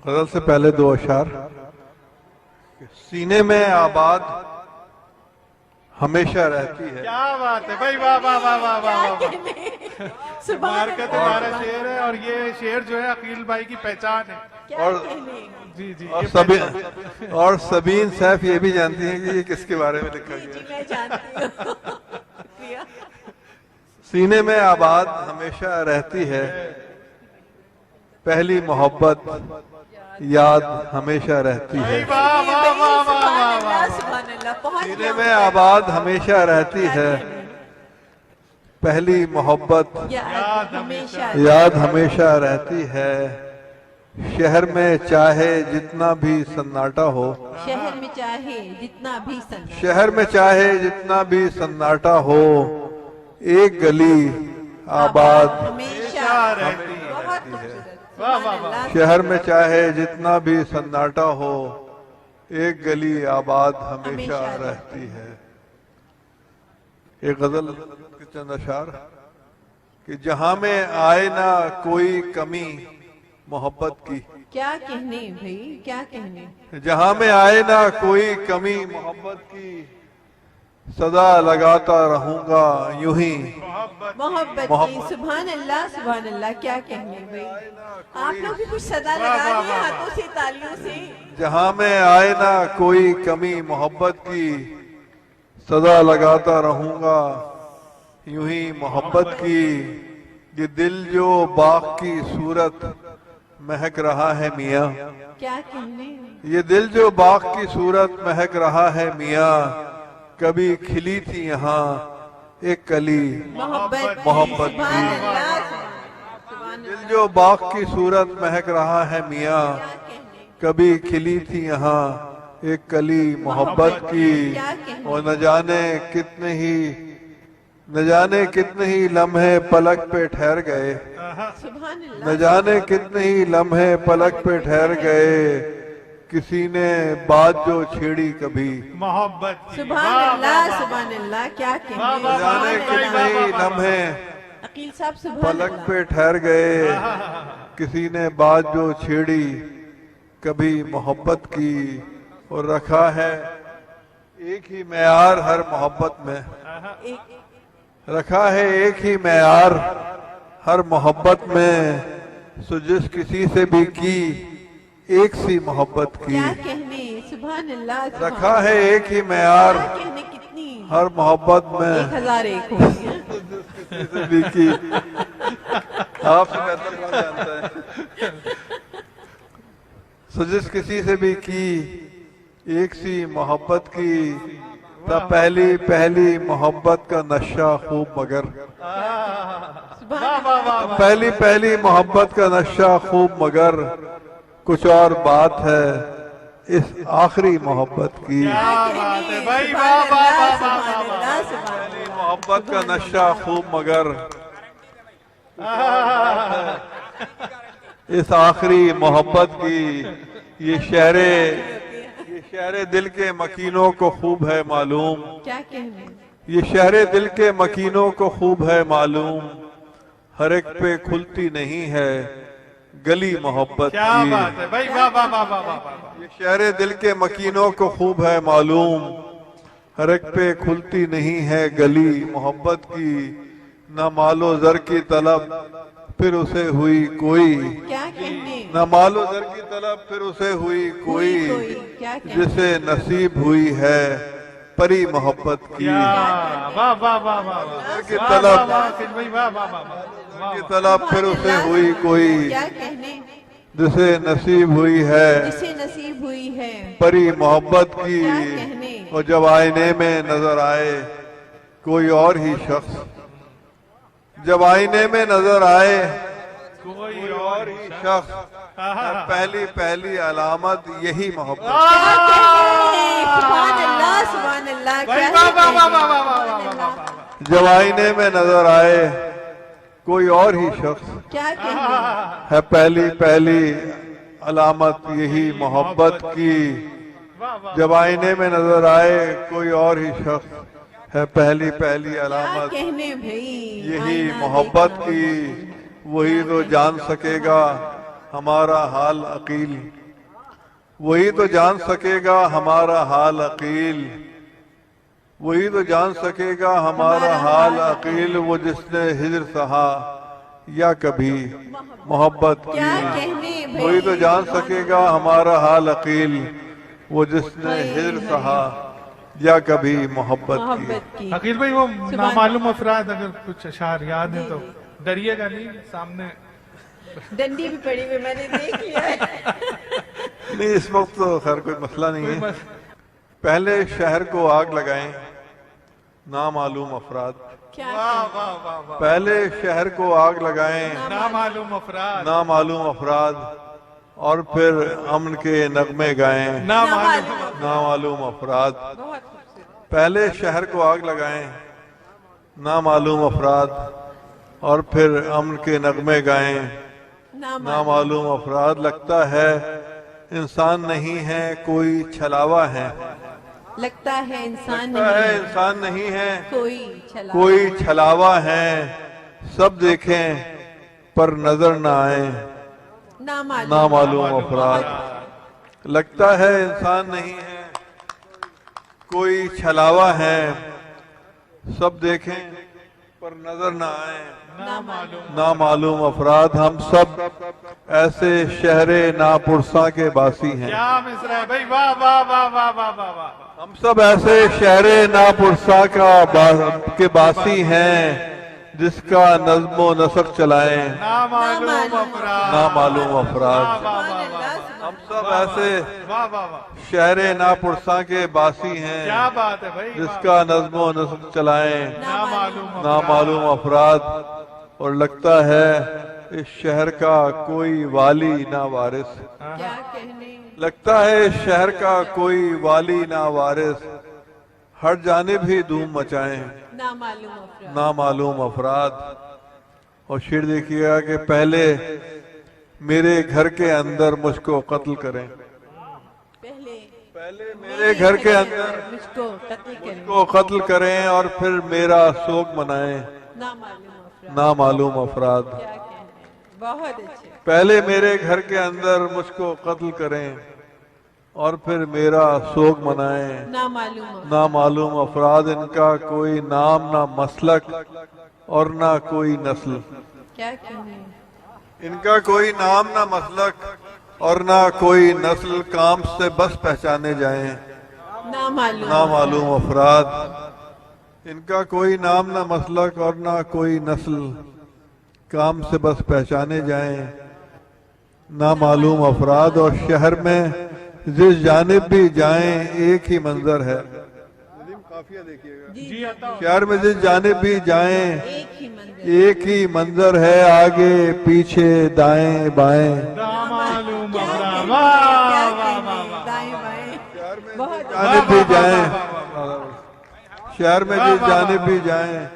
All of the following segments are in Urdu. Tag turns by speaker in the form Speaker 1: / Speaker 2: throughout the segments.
Speaker 1: غزل سے پہلے دو اشعار. سینے میں آباد ہمیشہ رہتی ہے.
Speaker 2: کیا بات ہے بھائی، واہ واہ واہ واہ واہ واہ. مارکت تمہارا شعر ہے، اور یہ شعر جو ہے عقیل بھائی کی پہچان ہے.
Speaker 1: اور
Speaker 2: جی جی،
Speaker 1: اور سبین سیف یہ بھی جانتی ہیں کہ یہ کس کے بارے میں لکھا گیا ہے.
Speaker 3: میں جانتی ہوں.
Speaker 1: سینے میں آباد ہمیشہ رہتی ہے، پہلی محبت یاد ہمیشہ رہتی ہے.
Speaker 2: واہ واہ واہ واہ واہ.
Speaker 3: سبحان اللہ، پہنچ
Speaker 1: سینے
Speaker 3: گیا.
Speaker 1: میں آباد ہمیشہ رہتی ہے، پہلی محبت یاد ہمیشہ رہتی ہے. شہر میں چاہے جتنا بھی سناٹا ہو،
Speaker 3: شہر میں چاہے جتنا بھی سناٹا،
Speaker 1: شہر میں چاہے جتنا بھی سناٹا ہو، ایک گلی آباد
Speaker 3: ہمیشہ
Speaker 2: رہتی ہے.
Speaker 3: بہت
Speaker 1: ہے.
Speaker 3: خوبصورت.
Speaker 2: واہ واہ
Speaker 3: سبحان
Speaker 2: واہ.
Speaker 3: اللہ.
Speaker 1: شہر میں چاہے جتنا بھی سناٹا ہو، ایک گلی آباد ہمیشہ رہتی ہے. ایک غزل کے چند اشعار کہ جہاں میں آئے نہ کوئی کمی محبت کی،
Speaker 3: کیا کہنے بھائی، کیا کہنے.
Speaker 1: جہاں میں آئے نہ کوئی کمی محبت کی، صدا لگاتا رہوں گا یوں ہی
Speaker 3: محبت کی. سبحان اللہ سبحان اللہ، کیا کہنے بھائی. آپ لوگ بھی کچھ صدا لگا دیں ہاتھوں سے، تالیوں سے.
Speaker 1: جہاں میں آئے نہ کوئی کمی محبت کی، صدا لگاتا رہوں گا یوں ہی محبت کی. یہ دل جو باغ کی صورت مہک رہا ہے میاں،
Speaker 3: کیا کہنے.
Speaker 1: یہ دل جو باغ کی صورت مہک رہا ہے میاں، کبھی کھلی تھی یہاں ایک کلی
Speaker 3: محبت
Speaker 1: محبت کی.
Speaker 3: سبحان اللہ سبحان
Speaker 1: دل
Speaker 3: اللہ.
Speaker 1: جو باغ کی صورت مہک رہا ہے میاں،
Speaker 3: کیا کہنے.
Speaker 1: کبھی کھلی تھی یہاں ایک کلی محبت کی.
Speaker 3: کیا کہنے.
Speaker 1: اور نہ جانے کتنے ہی لمحے پلک پہ ٹھہر گئے،
Speaker 3: سبحان اللہ.
Speaker 1: نہ جانے کتنے ہی لمحے پلک پہ ٹھہر گئے، کسی نے بات جو چھیڑی کبھی.
Speaker 2: محبت.
Speaker 3: سبحان اللہ سبحان اللہ، کیا کہنے.
Speaker 1: نہ جانے کتنے ہی لمحے
Speaker 3: عقیل صاحب سبحان
Speaker 1: پلک
Speaker 3: اللہ.
Speaker 1: پہ ٹھہر گئے، کسی نے بات جو چھیڑی کبھی محبت کی. اور رکھا ہے ایک ہی معیار ہر محبت میں، رکھا ہے ایک ہی معیار ہر محبت میں، سو جس کسی سے بھی کی ایک سی محبت کی.
Speaker 3: کیا کہنے. سبحان اللہ سبحان
Speaker 1: رکھا ہے ایک ہی معیار
Speaker 3: کیا کہنے. کتنی
Speaker 1: ہر محبت میں
Speaker 3: 1001 ہوگی.
Speaker 1: کسی سے بھی کی. آپ سے بہتر کون جانتا ہے. سو جس کسی سے بھی کی ایک سی محبت کی، تا پہلی محبت کا نشہ خوب مگر،
Speaker 3: سبحان اللہ.
Speaker 1: پہلی محبت کا نشہ خوب مگر، کچھ اور بات ہے اس آخری محبت کی.
Speaker 2: کیا بات ہے بھائی، واہ واہ واہ واہ واہ.
Speaker 1: پہلی محبت کا نشہ خوب مگر، اس آخری محبت کی. یہ شہر دل کے مکینوں کو خوب ہے معلوم،
Speaker 3: کیا کہنے.
Speaker 1: یہ شہر دل کے مکینوں کو خوب ہے معلوم، ہر ایک پہ کھلتی نہیں ہے گلی محبت
Speaker 2: کیا
Speaker 1: کی.
Speaker 2: بات ہے بھائی، واہ واہ واہ واہ واہ.
Speaker 1: یہ شہر دل کے مکینوں کو خوب ہے معلوم، ہر ایک پہ کھلتی نہیں ہے گلی محبت کی. نہ مال و زر کی طلب پھر اسے ہوئی کوئی،
Speaker 3: کیا کہنے.
Speaker 1: نہ مال و زر کی طلب پھر اسے ہوئی کوئی،
Speaker 3: کیا کہنے.
Speaker 1: جسے نصیب ہوئی ہے پری محبت کی.
Speaker 2: واہ واہ واہ واہ.
Speaker 1: کی طلب کی طلب پھر اسے ہوئی کوئی،
Speaker 3: کیا کہنے.
Speaker 1: جسے نصیب ہوئی ہے
Speaker 3: جسے نصیب ہوئی ہے
Speaker 1: پری محبت کی.
Speaker 3: کیا کہنے.
Speaker 1: اور جب آئینے میں نظر آئے کوئی اور ہی شخص، جب آئینے میں نظر آئے
Speaker 2: کوئی
Speaker 1: اور ہی شخص، پہلی علامت یہی محبت.
Speaker 3: کیا کہنے. سبحان اللہ سبحان اللہ.
Speaker 2: بھائی
Speaker 3: کیا
Speaker 2: واہ واہ واہ
Speaker 3: کہنے.
Speaker 2: واہ واہ واہ واہ.
Speaker 1: جب آئینے میں نظر آئے کوئی اور ہی شخص،
Speaker 3: کیا کہنے.
Speaker 1: ہے پہلی علامت یہی محبت کی. جب آئینے میں نظر آئے کوئی اور ہی شخص، ہے پہلی
Speaker 3: کیا
Speaker 1: علامت
Speaker 3: کہنے بھائی.
Speaker 1: یہی
Speaker 3: آئینہ
Speaker 1: محبت
Speaker 3: دیکھنا.
Speaker 1: کی. وہی تو جان سکے گا ہمارا حال عقیل، وہی تو جان سکے گا ہمارا حال عقیل، وہی تو جان سکے گا ہمارا حال عقیل، وہ جس نے ہجر سہا یا کبھی محبت
Speaker 3: کیا
Speaker 1: کی،
Speaker 3: کہنے بھائی،
Speaker 1: وہی تو جان سکے گا ہمارا حال عقیل، وہ جس نے ہجر سہا یا کبھی محبت کی۔
Speaker 3: محبت کی۔
Speaker 2: عقیل بھائی وہ نامعلوم افراد اگر کچھ اشعار یاد ہیں تو ڈریے گا نہیں، سامنے
Speaker 3: ڈنڈی بھی پڑی ہوئی میں نے دیکھ لیا ہے۔
Speaker 1: نہیں اس وقت تو خیر کوئی مسئلہ نہیں ہے۔ پہلے شہر کو آگ لگائیں نامعلوم افراد،
Speaker 3: کیا
Speaker 2: واہ واہ واہ واہ،
Speaker 1: پہلے شہر کو آگ لگائیں
Speaker 2: نامعلوم افراد،
Speaker 1: نامعلوم افراد، اور پھر امن کے نغمے گائیں
Speaker 2: نامعلوم،
Speaker 1: نامعلوم افراد،
Speaker 3: بہت خوبصورت۔
Speaker 1: پہلے شہر کو آگ لگائیں نامعلوم افراد، اور پھر امن کے نغمے گائیں نامعلوم افراد، لگتا ہے انسان نہیں ہے کوئی چھلاوا ہے،
Speaker 3: لگتا ہے انسان
Speaker 1: لگتا ہے
Speaker 3: نہیں
Speaker 1: انسان نہیں ہے
Speaker 3: کوئی چلا،
Speaker 1: کوئی چھلاوا ہے، سب دیکھیں پر نظر نہ آئیں نامعلوم افراد، لگتا ہے انسان نہیں ہے کوئی چھلاوا ہے، سب دیکھیں پر نظر نہ آئیں نامعلوم افراد، ہم سب ایسے شہر ناپرساں کے باسی ہیں،
Speaker 2: کیا مصرع ہے بھائی، واہ واہ واہ واہ واہ واہ واہ،
Speaker 1: ہم سب ایسے شہر ناپرساں کے باسی ہیں، جس کا نظم و نسق چلائیں
Speaker 2: نامعلوم افراد،
Speaker 1: نامعلوم افراد،
Speaker 3: سبحان اللہ،
Speaker 1: ہم سب ایسے
Speaker 2: واہ واہ واہ،
Speaker 1: شہر ناپرساں کے باسی ہیں،
Speaker 2: کیا بات ہے بھائی،
Speaker 1: جس کا نظم و نسق چلائیں
Speaker 2: نامعلوم
Speaker 1: نامعلوم افراد، اور لگتا ہے اس شہر کا کوئی والی نہ وارث،
Speaker 3: کیا کہنے،
Speaker 1: لگتا ہے اس شہر کا کوئی والی نہ وارث، ہر جانب ہی دھوم مچائیں
Speaker 3: نامعلوم افراد،
Speaker 1: نامعلوم افراد۔ اور شعر دیکھیے گا کہ پہلے میرے گھر کے اندر مجھ کو قتل کریں، پہلے میرے گھر کے اندر
Speaker 3: مجھ کو قتل کریں،
Speaker 1: کو قتل کریں، اور پھر میرا سوگ منائیں
Speaker 3: نامعلوم افراد،
Speaker 1: نامعلوم افراد،
Speaker 3: کیا کہنے، بہت اچھے،
Speaker 1: پہلے میرے گھر کے اندر مجھ کو قتل کریں، اور پھر میرا سوگ منائیں
Speaker 3: نامعلوم افراد،
Speaker 1: نامعلوم افراد، ان کا کوئی نام نہ مسلک اور نہ کوئی نسل،
Speaker 3: کیا کہنے،
Speaker 1: ان کا کوئی نام نہ مسلک اور نہ کوئی نسل، کام سے بس پہچانے جائیں نامعلوم افراد، ان کا کوئی نام نہ مسلک اور نہ کوئی نسل، کام سے بس پہچانے جائیں نامعلوم افراد۔ اور شہر میں جس جانب بھی جائیں ایک ہی منظر ہے،
Speaker 2: جی عطا،
Speaker 1: شہر میں جس جانب بھی جائیں
Speaker 3: ایک ہی منظر،
Speaker 1: ایک ہی منظر ہے، آگے پیچھے دائیں بائیں،
Speaker 2: نامعلوم
Speaker 3: کیا
Speaker 2: افراد،
Speaker 3: کہنے،
Speaker 2: واہ
Speaker 3: کیا
Speaker 2: واہ واہ
Speaker 3: کہنے،
Speaker 2: واہ،
Speaker 3: دائیں بائیں، بہت
Speaker 1: جانب بھی جائیں، شہر میں جس جانب بھی جائیں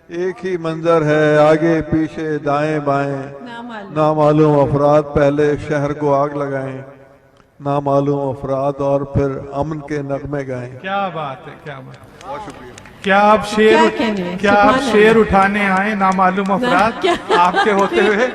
Speaker 1: ایک ہی منظر ہے، آگے پیچھے دائیں بائیں،
Speaker 3: نامعلوم،
Speaker 1: نامعلوم افراد، پہلے شہر کو آگ لگائیں نامعلوم افراد، اور پھر امن کے نغمے گائیں۔
Speaker 2: کیا بات ہے، کیا بات ہے، بہت شکریہ۔ کیا آپ
Speaker 3: کہنے،
Speaker 2: شعر
Speaker 3: سبحان
Speaker 2: اٹھانے آئے نامعلوم افراد
Speaker 3: کیا-
Speaker 2: آپ کے ہوتے ہوئے؟